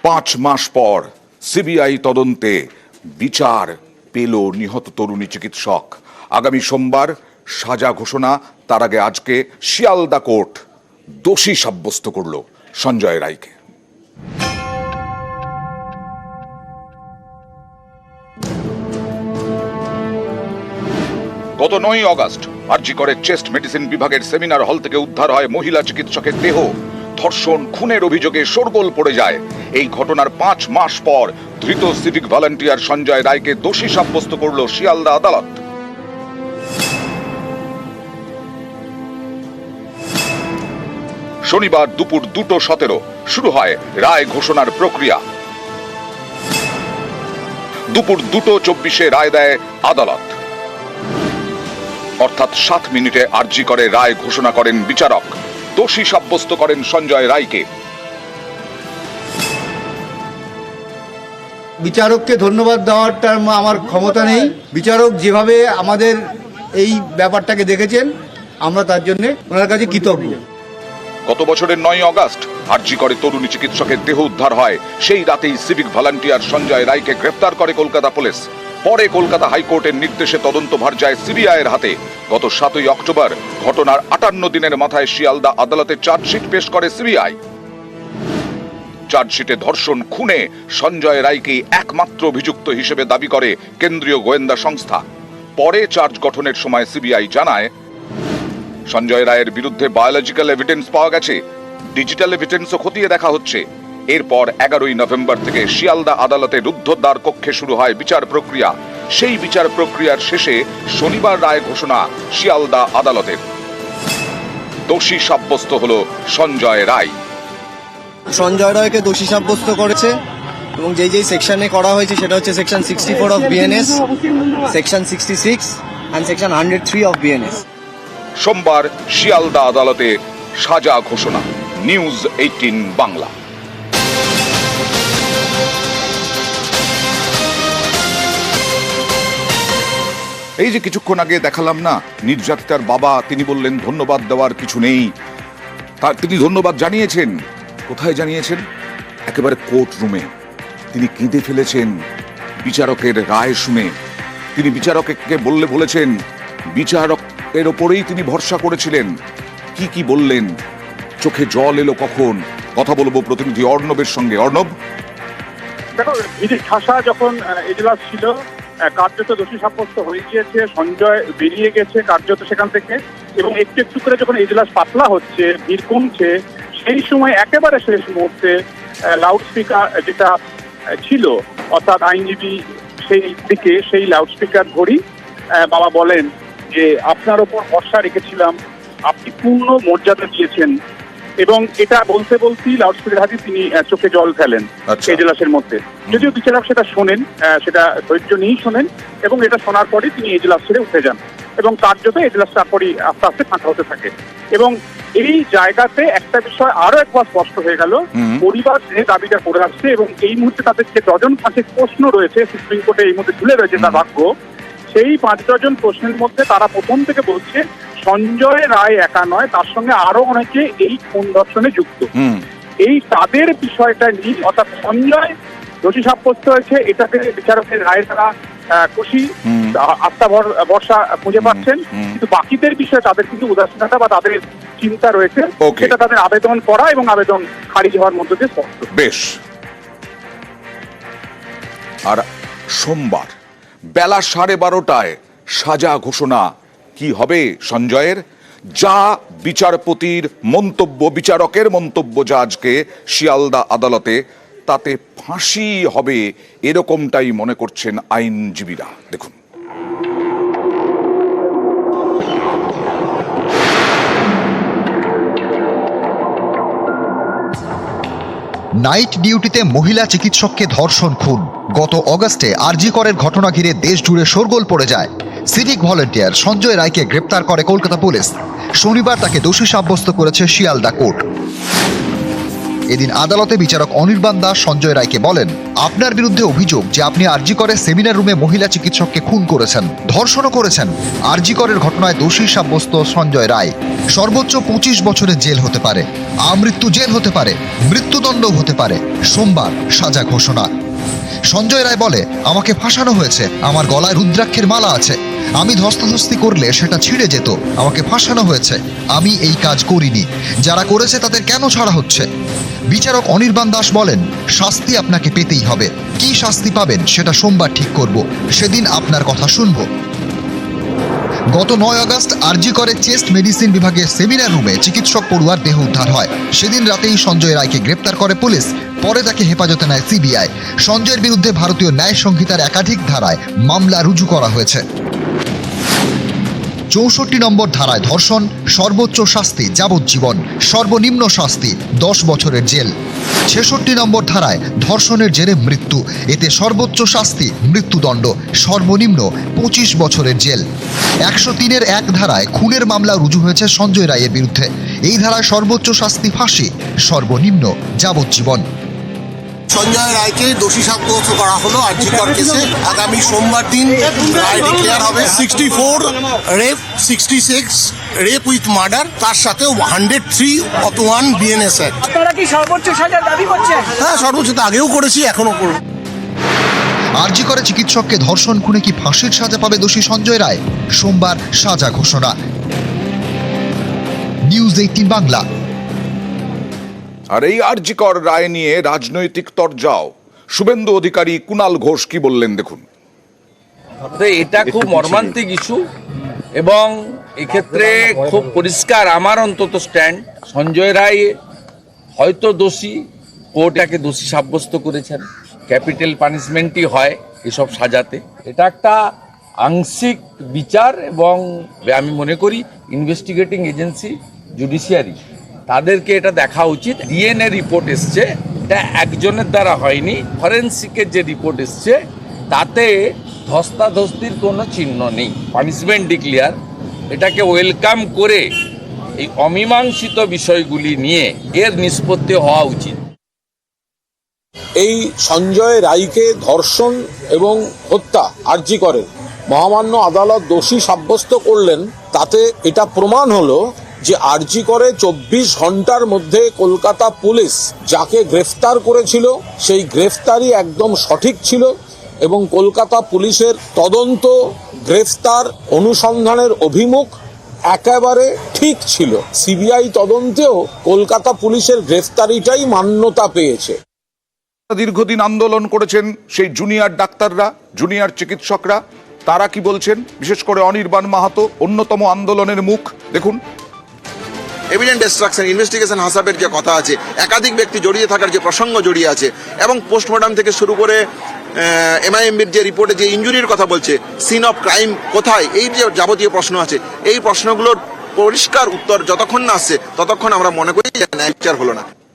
5 মাস পর সিবিআই তদন্তে বিচার পেল নিহত তরুণী চিকিৎসক। আগামী সোমবার সাজা ঘোষণা। তার আগে আজকে শিয়ালদা কোর্ট দোষী সাব্যস্ত করল সঞ্জয় রায়কে। গত 9 অগস্ট আরজি করে চেস্ট মেডিসিন বিভাগের সেমিনার হল থেকে উদ্ধার হয় মহিলা চিকিৎসকের দেহ। ধর্ষণ খুনের অভিযোগে শোরগোল পড়ে যায়। এই ঘটনার 5 মাস পর ধৃত সিভিক ভলান্টিয়ার সঞ্জয় রায়কে দোষী সাব্যস্ত করল শিয়ালদা আদালত। শনিবার দুপুর 2:17 শুরু হয় রায় ঘোষণার প্রক্রিয়া। দুপুর 2:24 রায় দেয় আদালত, অর্থাৎ 7 মিনিটে আরজি করে রায় ঘোষণা করেন বিচারক। দোষী সাব্যস্ত করেন সঞ্জয় রায়কে। বিচারককে ধন্যবাদ দেওয়ারটা আমার ক্ষমতা নেই। বিচারক যেভাবে আমাদের এই ব্যাপারটাকে দেখেছেন, আমরা তার জন্য ওনার কাছে কৃতজ্ঞ। গত বছরের 9 অগস্ট আরজি করে তরুণী চিকিৎসকের দেহ উদ্ধার হয়। সেই রাতেই সিভিক ভলান্টিয়ার সঞ্জয় রায়কে গ্রেফতার করে কলকাতা পুলিশ। পরে কলকাতা হাইকোর্টের নির্দেশে তদন্তভার যায় সিবিআই এর হাতে। গত 7 অক্টোবর ঘটনার 58 দিনের মাথায় শিয়ালদা আদালতে চার্জশিট পেশ করে সিবিআই। চার্জশিটে ধর্ষণ খুনে সঞ্জয় রায়কে একমাত্র অভিযুক্ত হিসেবে দাবি করে কেন্দ্রীয় গোয়েন্দা সংস্থা। পরে চার্জ গঠনের সময় সিবিআই জানায়, সঞ্জয় রায়ের বিরুদ্ধে বায়োলজিক্যাল এভিডেন্স পাওয়া গেছে, ডিজিটাল এভিডেন্সও খতিয়ে দেখা হচ্ছে। এরপর 11 নভেম্বর থেকে শিয়ালদা আদালতে রুদ্ধদ্বার কক্ষে শুরু হয় বিচার প্রক্রিয়া। সেই বিচার প্রক্রিয়ার শেষে শনিবার রায় ঘোষণা শিয়ালদা আদালতের। দোষী সাব্যস্ত হলো সঞ্জয় রায়। সঞ্জয় রায়কে দোষী সাব্যস্ত করেছে এবং যেই সেকশনে করা হয়েছে সেটা হচ্ছে section 64 of BNS, section 66 and section 103 of BNS. সোমবার শিয়ালদা আদালতে সাজা ঘোষণা। নিউজ 18 বাংলা। এই যে কিছুক্ষণ আগে দেখালাম না, নির্যাতিতার বাবা, তিনি বললেন ধন্যবাদ দেওয়ার কিছু নেই। তিনি ধন্যবাদ জানিয়েছেন। কোথায় জানিয়েছেন? একেবারে কোর্ট রুমে তিনি কেঁদে ফেলেছেন বিচারকের রায় শুনে। তিনি বিচারককে বলেছেন, বিচারকের ওপরেই তিনি ভরসা করেছিলেন। কি বললেন, চোখে জল এলো কখন? কথা বলবো প্রতিনিধি অর্ণবের সঙ্গে। অর্ণব, দেখো, ঠাসা যখন এজলাস ছিল, কার্যত দোষী সাব্যস্ত হয়ে গিয়েছে, সঞ্জয় বেরিয়ে গেছে কার্যত সেখান থেকে, এবং একটু একটু করে যখন এজলাস পাতলা হচ্ছে, ভিড় কমছে, সেই সময় একেবারে শেষ মুহূর্তে লাউডস্পিকার যেটা ছিল, অর্থাৎ আইনজীবী সেই দিকে সেই লাউডস্পিকার ধরি বাবা বলেন যে আপনার ওপর ভরসা রেখেছিলাম, আপনি পূর্ণ মর্যাদা দিয়েছেন। এবং এটা বলতে বলতেই লাউডস্পিকার হাতে তিনি চোখে জল ফেলেন এজলাসের মধ্যে। যদিও বিচারক সেটা শোনেন, সেটা ধৈর্য নিয়েই শোনেন, এবং এটা শোনার পরে তিনি এজলাস ছেড়ে উঠে যান এবং কার্যত এজলাস তারপরই আস্তে আস্তে ফাঁকা হতে থাকে। এবং এই জায়গাতে একটা বিষয় আরো একবার স্পষ্ট হয়ে গেল, পরিবার যে দাবিটা করে আসছে এবং এই মুহূর্তে তাদের যে ডজন 5 প্রশ্ন রয়েছে সুপ্রিম কোর্টে এই মুহূর্তে ঝুলে রয়েছে তার ভাগ্য, সেই 5 ডজন প্রশ্নের মধ্যে তারা প্রথম থেকে বলছে সঞ্জয় রায় একা নয়, তার সঙ্গে আরো অনেকে এই খুন ধর্ষণে যুক্ত। এই তাদের বিষয়টা নিয়ে, অর্থাৎ সঞ্জয় দোষী সাব্যস্ত হয়েছে, এটাকে বিচারকের রায় তারা খুশি, আস্থা ভরসা খুঁজে পাচ্ছেন, কিন্তু বাকিদের বিষয়ে তাদের কিন্তু উদাসীনতা বা তাদের চিন্তা রয়েছে, সেটা তাদের আবেদন করা এবং আবেদন খারিজ হওয়ার মধ্যে দিয়ে স্পষ্ট। বেশ। আর সোমবার বেলা 12:30 সাজা ঘোষণা। কি হবে সঞ্জয়ের? যা বিচারপতির মন্তব্য, বিচারকের মন্তব্য যা আজকে শিয়ালদা আদালতে, তাতে ফাঁসি হবে এরকমটাই মনে করছেন আইনজীবীরা। দেখুন, নাইট ডিউটিতে মহিলা চিকিৎসককে ধর্ষণ খুন। গত অগস্টে আরজি করের ঘটনা ঘিরে দেশ জুড়ে শোরগোল পড়ে যায়। সিভিক ভলান্টিয়ার সঞ্জয় রায়কে গ্রেপ্তার করে কলকাতা পুলিশ। শনিবার তাকে দোষী সাব্যস্ত করেছে শিয়ালদা কোর্ট। এদিন আদালতে বিচারক অনির্বাণ দাস সঞ্জয় রায়কে বলেন, আপনার বিরুদ্ধে অভিযোগ যে আপনি আরজি করে সেমিনার রুমে মহিলা চিকিৎসককে খুন করেছেন, ধর্ষণও করেছেন। আরজি করের ঘটনায় দোষী সাব্যস্ত সঞ্জয় রায়। সর্বোচ্চ 25 বছরের জেল হতে পারে, আমৃত্যু জেল হতে পারে, মৃত্যুদণ্ডও হতে পারে। সোমবার সাজা ঘোষণা। সঞ্জয় রায় বলে, আমাকে ফাঁসানো হয়েছে, আমার গলায় রুদ্রাক্ষের মালা আছে, আমি ধস্তাধস্তি করলে সেটা ছিঁড়ে যেত, আমাকে ফাঁসানো হয়েছে, আমি এই কাজ করিনি, যারা করেছে তাদের কেন ছাড়া হচ্ছে? বিচারক অনির্বাণ দাস বলেন, শাস্তি আপনাকে পেতেই হবে, কি শাস্তি পাবেন সেটা সোমবার ঠিক করব, সেদিন আপনার কথা শুনব। গত 9 আগস্ট আরজি করে চেস্ট মেডিসিন বিভাগের সেমিনার রুমে চিকিৎসক পড়ুয়ার দেহ উদ্ধার হয়। সেদিন রাতেই সঞ্জয় রায়কে গ্রেপ্তার করে পুলিশ, পরে তাকে হেফাজতে নেয় সিবিআই। সঞ্জয়ের বিরুদ্ধে ভারতীয় ন্যায় সংহিতার একাধিক ধারায় মামলা রুজু করা হয়েছে। 64 নম্বর ধারায় ধর্ষণ, সর্বোচ্চ শাস্তি যাবজ্জীবন, সর্বনিম্ন শাস্তি 10 বছরের জেল। 66 নম্বর ধারায় ধর্ষণের জেরে মৃত্যু, এতে সর্বোচ্চ শাস্তি মৃত্যুদণ্ড, সর্বনিম্ন 25 বছরের জেল। 103-এর 1 ধারায় খুনের মামলা রুজু হয়েছে সঞ্জয় রায়ের বিরুদ্ধে। এই ধারায় সর্বোচ্চ শাস্তি ফাঁসি, সর্বনিম্ন যাবজ্জীবন। সঞ্জয় রায়কে দোষী সাব্যস্ত করা হলো আরজি কর কেসে। আগামী সোমবার দিন রায় ডিক্লেয়ার হবে। 64 রেপ, 66 রেপ উইথ মার্ডার, তার সাথে 103(1) বিএনএস অ্যাক্ট। আপনারা কি সর্বোচ্চ সাজা দাবি করছেন? হ্যাঁ, সর্বোচ্চ তো আগেও করেছি, এখনো করব। আরজি করে চিকিৎসককে ধর্ষণ খুনে কি ফাঁসির সাজা পাবে দোষী সঞ্জয় রায়? সোমবার সাজা ঘোষণা। নিউজ 18 বাংলা। আর এই আরজিকর রায় নিয়ে রাজনৈতিক তরজাও। শুভেন্দু অধিকারী, কুণাল ঘোষ কি বললেন দেখুন। এটা খুব মর্মান্তিক ইস্যু এবং এক্ষেত্রে খুব পরিষ্কার আমার অন্তত স্ট্যান্ড, সঞ্জয় রায় হয়তো দোষী, কোর্টটাকে দোষী সাব্যস্ত করেছেন, ক্যাপিটাল পানিশমেন্টই হয় এসব সাজাতে। এটা একটা আংশিক বিচার এবং আমি মনে করি ইনভেস্টিগেটিং এজেন্সি, জুডিশিয়ারি, তাদেরকে এটা দেখা উচিত। ডিএনএ রিপোর্ট এসছে, এটা একজনের দ্বারা হয়নি, ফরেন্সিকের যে রিপোর্ট এসছে তাতে ধস্তাধস্তির কোনো চিহ্ন নেই। পানিশমেন্ট ডিক্লেয়ার, এটাকে ওয়েলকাম করে এই অমীমাংসিত বিষয়গুলি নিয়ে এর নিষ্পত্তি হওয়া উচিত। এই সঞ্জয় রায়কে ধর্ষণ এবং হত্যা আরজি করে মহামান্য আদালত দোষী সাব্যস্ত করলেন। তাতে এটা প্রমাণ হলো যে আরজি করে 24 ঘন্টার মধ্যে কলকাতা পুলিশ যাকে গ্রেফতার করেছিল সেই গ্রেফতারই একদম সঠিক ছিল এবং কলকাতা পুলিশের তদন্ত, গ্রেফতার, অনুসন্ধানের অভিমুখ একেবারে ঠিক ছিল। সিবিআই তদন্তেও কলকাতা পুলিশের গ্রেফতারিটাই মান্যতা পেয়েছে। দীর্ঘদিন আন্দোলন করেছেন সেই জুনিয়র ডাক্তাররা, জুনিয়র চিকিৎসকরা, তারা কি বলছেন? বিশেষ করে অনির্বাণ মাহাতো, অন্যতম আন্দোলনের মুখ, দেখুন। এভিডেন্ট ডিস্ট্রাকশন, ইনভেস্টিগেশন হাসাবের যে কথা আছে, একাধিক ব্যক্তি জড়িয়ে থাকার যে প্রসঙ্গ জড়িয়ে আছে এবং পোস্টমর্টম থেকে শুরু করে এমআইএমবির যে রিপোর্টে যে ইনজুরির কথা বলছে, সিন অফ ক্রাইম কোথায়, এই যে যাবতীয় প্রশ্ন আছে, এই প্রশ্নগুলোর পরিষ্কার উত্তর যতক্ষণ না আসছে ততক্ষণ আমরা মনে করি ন্যায় বিচার হলো না।